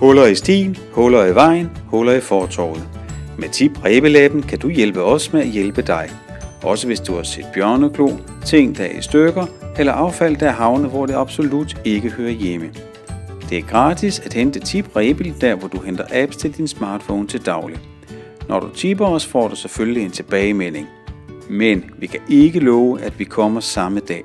Huller i stien, huller i vejen, huller i fortovet. Med Tip Rebelaben kan du hjælpe os med at hjælpe dig. Også hvis du har set bjørneklo, ting der er i stykker eller affald der er havnet, hvor det absolut ikke hører hjemme. Det er gratis at hente Tip Rebel der, hvor du henter apps til din smartphone til daglig. Når du tipper os, får du selvfølgelig en tilbagemelding. Men vi kan ikke love, at vi kommer samme dag.